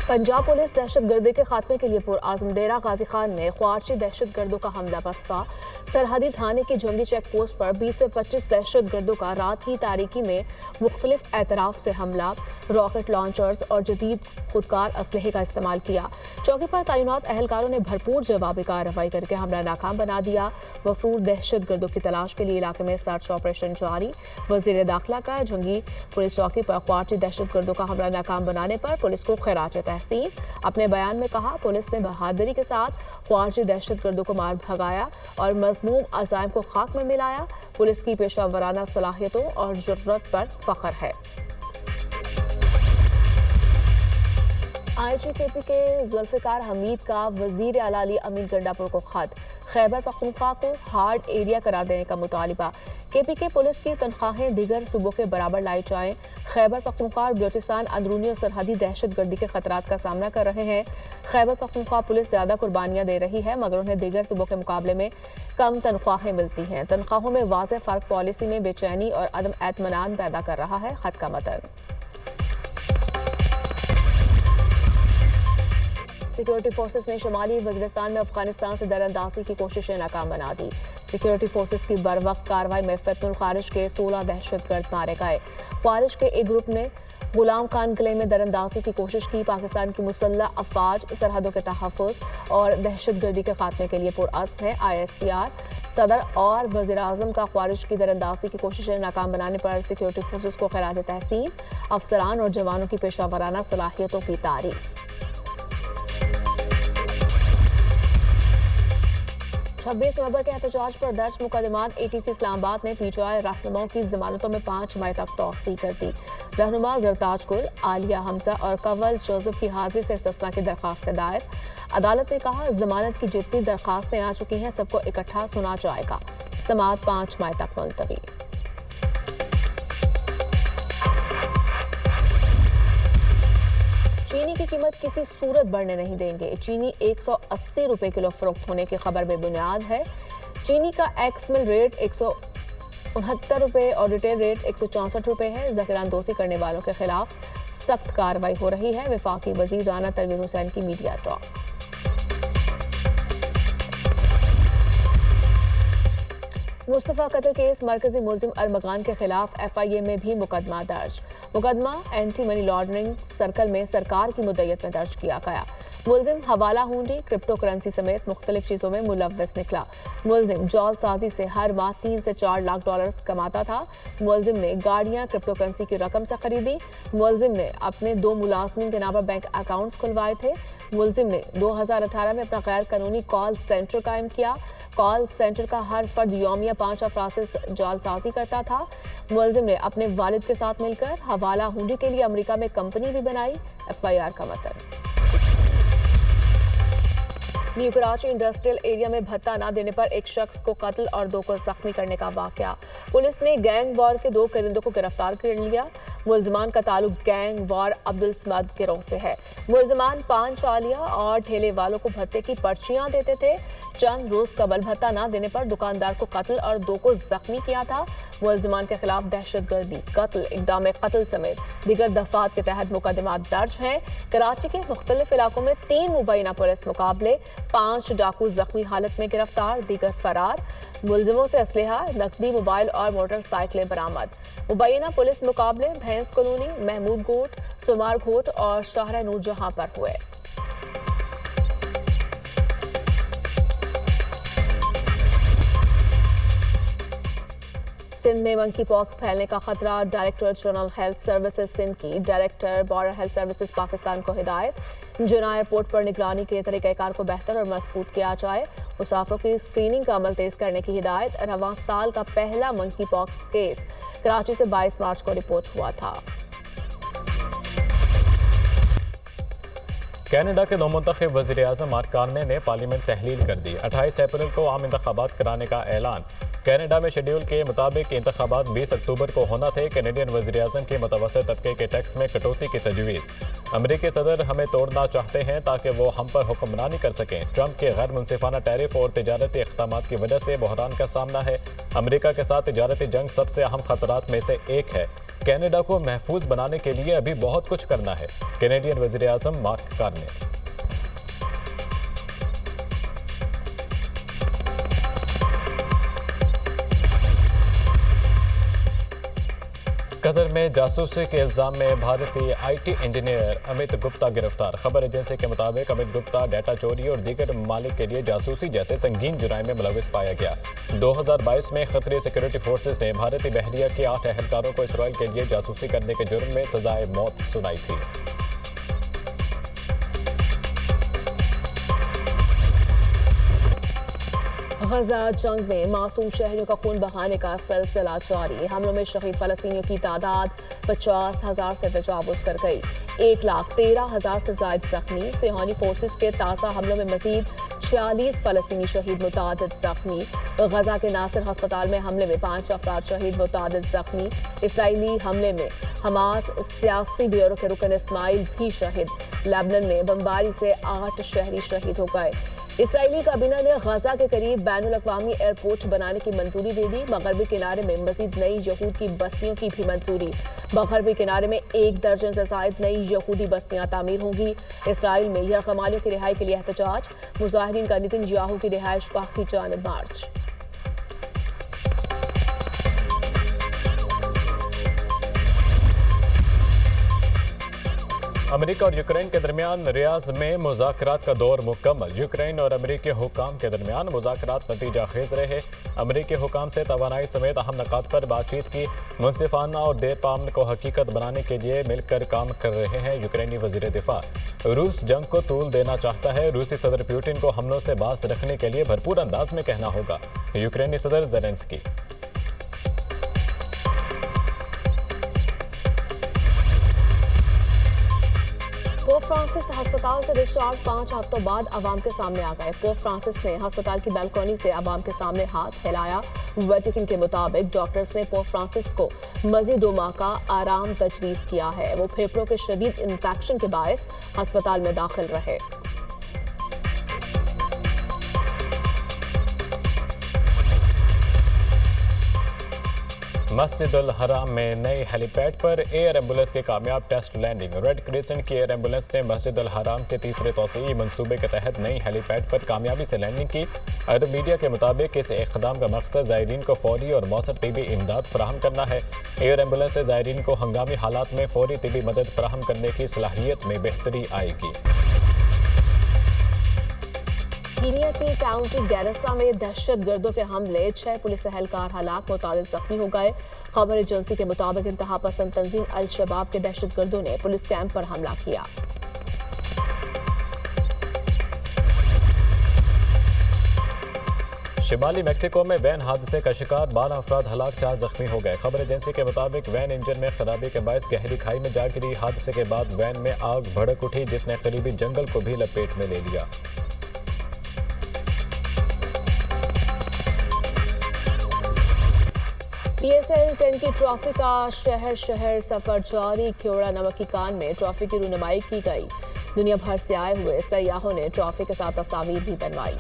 Punjab police दहशतगर्दी के खात्मे के लिए पुरआज़म डेरा गाजी खान में ख्वारशी दहशतगर्दों का हमला बसपा। सरहदी थाने की जंगी चेक पोस्ट पर 20 से 25 दहशतगर्दों का रात की तारीकी में मुख्तलिफ एतराफ से हमला, रॉकेट लॉन्चर्स और जदीद खुदकार असलहे का इस्तेमाल किया। चौकी पर तैनात अहलकारों ने भरपूर जवाबी कार्रवाई करके हमला नाकाम बना दिया। मफरूर दहशतगर्दों की तलाश के लिए इलाके में सर्च ऑपरेशन जारी। वजीर दाखिला का जंगी पुलिस चौकी पर ख्वारशी दहशतगर्दों का हमला नाकाम बनाने पर पुलिस को खैराज तहसीन। अपने बयान में कहा, पुलिस ने बहादुरी के साथ ख्वारशी दहशतगर्दों को मार भगाया और मज़मूम अज़ाइम को खाक में मिलाया। पुलिस की पेशा वराना सलाहियतों और जुर्रत पर फख्र है। IGKP के जुल्फ़िकार हमीद का वज़ीर आला अली अमीन गंडापुर को खत, खैबर पख्तूनख्वा को हार्ड एरिया करार देने का मुतालिबा। KPK पुलिस की तनख्वाहें दीगर सूबों के बराबर लाई जाएं। खैबर पख्तूनख्वा और बलूचिस्तान अंदरूनी और सरहदी दहशतगर्दी के खतरात का सामना कर रहे हैं। खैबर पख्तूनख्वा पुलिस ज्यादा कुर्बानियां दे रही है, मगर उन्हें दीगर सूबों के मुकाबले में कम तनख्वाहें मिलती हैं। तनख्वाहों में वाज़ेह फ़र्क पॉलिसी में बेचैनी और अदम एतमानान पैदा कर रहा है। खत का मतन। सिक्योरिटी फोर्सेस ने शुमाली वज़ीरिस्तान में अफगानिस्तान से दरअंदाजी की कोशिशें नाकाम बना दी। सिक्योरिटी फोर्सेस की बरवक्त कार्रवाई में फतनुल खारिज के 16 दहशतगर्द मारे गए। खारिज के एक ग्रुप ने गुलाम खान किले में दरअंदाजी की कोशिश की। पाकिस्तान की मुसल्लह अफवाज सरहदों के तहफ़्फ़ुज़ और दहशतगर्दी के खात्मे के लिए पुरअज़्म है। ISPR सदर और वज़ीर आज़म का खारिज की दरअंदाजी की कोशिशें नाकाम बनाने पर सिक्योरिटी फोर्सेस को खैराज तहसीन। अफसरान और जवानों की पेशा वराना सलाहियतों की तारीफ। 26 नवंबर के एहतजाज पर दर्ज मुकदमात ATC इस्लामाबाद ने PTI रहनुमाओं की जमानतों में 5 मई तक तौसीह कर दी। रहनुमा ज़रताज गुल, आलिया हमजा और कवल जोसेफ की हाजिरी से इस्तिस्ना की दरख्वास्त दायर। अदालत ने कहा, जमानत की जितनी दरख्वास्तें आ चुकी हैं सबको इकट्ठा सुना जाएगा। समाअत 5 मई तक मुलतवी। चीनी की कीमत किसी सूरत बढ़ने नहीं देंगे। चीनी 180 रुपए किलो फरोख्त होने की खबर बेबुनियाद है। चीनी का एक्स मिल रेट 169 रुपए और रिटेल रेट 164 रुपए है। ज़ख़ीरानंदोज़ी करने वालों के खिलाफ सख्त कार्रवाई हो रही है। वफाकी वज़ीर राना तनवीर हुसैन की मीडिया टॉक। मुस्तफ़ा कत्ल केस मरकजी मुलजिम अरमगान के खिलाफ FIA में भी मुकदमा दर्ज। मुकदमा एंटी मनी लॉन्ड्रिंग सर्कल में सरकार की मुद्दत में दर्ज किया गया। मुलजिम हवाला हुंडी, क्रिप्टो करेंसी समेत मुख्तलिफ चीज़ों में मुलव्वस निकला। मुलजिम जालसाजी से हर माह 3 से 4 लाख डॉलर कमाता था। मुलजिम ने गाड़ियाँ क्रिप्टो करेंसी की रकम से खरीदी। मुलजिम ने अपने 2 मुलाजमिन के नाम पर बैंक अकाउंट्स खुलवाए थे। मुलजिम ने 2018 में अपना गैर कानूनी कॉल सेंटर कायम किया। कॉल सेंटर का हर फर्द यौमिया 5 अफराद से जालसाजी करता था। मुलजिम ने अपने वालिद के साथ मिलकर हवाला हुंडी के लिए अमेरिका में कंपनी भी बनाई। FIR का मतन। न्यू कराची इंडस्ट्रियल एरिया में भत्ता न देने पर एक शख्स को कत्ल और 2 को जख्मी करने का वाकया। पुलिस ने गैंग वॉर के 2 करिंदों को गिरफ्तार कर लिया। मुलजमान का ताल्लुक गैंग वॉर अब्दुल समद गिरोह से है। मुलजमान पान चालिया और ठेले वालों को भत्ते की पर्चियां देते थे। चंद रोज कबल भत्ता न देने पर दुकानदार को कत्ल और 2 को जख्मी किया था। मुलजमान के खिलाफ दहशतगर्दी, कत्ल, इक़दाम कत्ल समेत दीगर दफात के तहत मुकदमा दर्ज हैं। कराची के मुख्तलिफ इलाकों में 3 मुबैना पुलिस मुकाबले, 5 डाकू जख्मी हालत में गिरफ्तार, दीगर फरार। मुलजिमों से असलहा, नकदी, मोबाइल और मोटरसाइकिलें बरामद। मुबैना पुलिस मुकाबले भैंस कॉलोनी, महमूद घोट, सुमार घोट और शाहरा नूरजहां पर हुए। सिंध में मंकी पॉक्स फैलने का खतरा। Director general health services Sindh की director border health services Pakistan को हिदायत, जना एयरपोर्ट पर निगरानी के तरीक़ाकार को बेहतर और मजबूत किया जाए। मुसाफिरों की स्क्रीनिंग का अमल तेज करने की हिदायत। रवां साल का पहला मंकी पॉक्स केस कराची से 22 मार्च को रिपोर्ट हुआ था। कनाडा के नौमुंतखब वज़ीर आज़म मार्क कार्ने ने पार्लियामेंट तहलील कर दी। 28 अप्रैल को आम इंतखाबात कराने का ऐलान। कनाडा में शेड्यूल के मुताबिक इंतखाबात 20 अक्टूबर को होना थे। कैनेडियन वज़ीर आज़म के मुतवस्सित तबके के टैक्स में कटौती की तजवीज़। अमेरिकी सदर हमें तोड़ना चाहते हैं ताकि वो हम पर हुक्मरानी कर सकें। ट्रंप के गैर मुनसिफाना टैरिफ और तिजारती इक़दामात की वजह से बहरान का सामना है। अमेरिका के साथ तिजारती जंग सबसे अहम खतरात में से एक है। कनाडा को महफूज बनाने के लिए अभी बहुत कुछ करना है। कैनेडियन वज़ीर आज़म मार्क कार्ने। कतर में जासूसी के इल्जाम में भारतीय IT इंजीनियर अमित गुप्ता गिरफ्तार। खबर एजेंसी के मुताबिक अमित गुप्ता डेटा चोरी और दीगर ममालिक के लिए जासूसी जैसे संगीन जुराइम में मुलविस पाया गया। 2022 में खतरी सिक्योरिटी फोर्सेस ने भारतीय बहरिया के 8 एहलकारों को इसराइल के लिए जासूसी करने के जुर्म में सजाए मौत सुनाई थी। गजा जंग में मासूम शहरियों का खून बहाने का सिलसिला जारी। हमलों में शहीद फलस्तीनियों की तादाद 50,000 से तजावुज कर गई। 1,13,000 से ज्यादा जख्मी। सेहानी फोर्सेस के ताज़ा हमलों में मजीद 46 फलस्तीनी शहीद, मुतादिद जख्मी। गजा के नासिर अस्पताल में हमले में 5 अफराद शहीद, मुतादिद जख्मी। इसराइली हमले में हमास सियासी ब्यूरो के रुकन इस्माइल भी शहीद। लेबनान में बमबारी से 8 शहरी शहीद हो गए। इसराइली काबीना ने गजा के करीब बैनुल अक़वामी एयरपोर्ट बनाने की मंजूरी दे दी। मगरबी किनारे में मजीद नई यहूद की बस्तियों की भी मंजूरी। मगरबी किनारे में 1 दर्जन से जायद नई यहूदी बस्तियां तामीर होंगी। इसराइल में यरगमालियों की रिहाई के लिए एहतजाज। मुजाहिरीन का नेतन्याहू की रिहाइश गाह की जानिब मार्च। अमेरिका और यूक्रेन के दरमियान रियाज में मुज़ाकरात का दौर मुकम्मल। यूक्रेन और अमेरिकी हुकाम के दरमियान मुज़ाकरात नतीजा खेज रहे। अमेरिकी हुकाम से तवानाई समेत अहम नकात पर बातचीत की। मुनसिफाना और देरपामन को हकीकत बनाने के लिए मिलकर काम कर रहे हैं यूक्रेनी वज़ीर दिफा। रूस जंग को तूल देना चाहता है। रूसी सदर पुतिन को हमलों से बाज रखने के लिए भरपूर अंदाज में कहना होगा। यूक्रेनी सदर ज़ेलेंस्की। पोप फ्रांसिस अस्पताल से डिस्चार्ज 5 हफ्तों बाद अवाम के सामने आ गए। पोप फ्रांसिस ने अस्पताल की बालकनी से अवाम के सामने हाथ हिलाया। वेटिकन के मुताबिक डॉक्टर्स ने पोप फ्रांसिस को मजीद 2 माह का आराम तजवीज़ किया है। वो फेफड़ों के शदीद इन्फेक्शन के बायस अस्पताल में दाखिल रहे। मस्जिद अल हराम में नई हेलीपैड पर एयर एम्बुलेंस के कामयाब टेस्ट लैंडिंग। रेड क्रिसेंट की एयर एम्बुलेंस ने मस्जिद अल हराम के तीसरे तोसी मंसूबे के तहत नई हेलीपैड पर कामयाबी से लैंडिंग की। अरब मीडिया के मुताबिक इस इक़दाम का मकसद ज़ायरीन को फौरी और मौसर तिबी इमदाद फराहम करना है। एयर एम्बुलेंस से ज़ायरीन को हंगामी हालात में फौरी तिबी मदद फराहम करने की सलाहियत में बेहतरी आएगी। कीनिया की काउंटी गैरसा में दहशत गर्दों के हमले, 6 पुलिस एहलकार हलाक, मुतादिद जख्मी हो गए। खबर एजेंसी के मुताबिक इंतहा पसंद तंजीम अल शबाब के दहशत गर्दों ने पुलिस कैंप पर हमला किया। शिमाली मैक्सिको में वैन हादसे का शिकार 12 अफराद हलाक, 4 जख्मी हो गए। खबर एजेंसी के मुताबिक वैन इंजन में खराबी के बायस गहरी खाई में जा गिरी। हादसे के बाद वैन में आग भड़क उठी जिसने करीबी जंगल को भी लपेट में ले लिया। PSL 10 की ट्रॉफी का शहर शहर सफर जारी। क्योड़ा नमकी कान में ट्रॉफी की रुनुमाई की गई। दुनिया भर से आए हुए सयाहों ने ट्रॉफी के साथ तस्वीर भी बनवाई।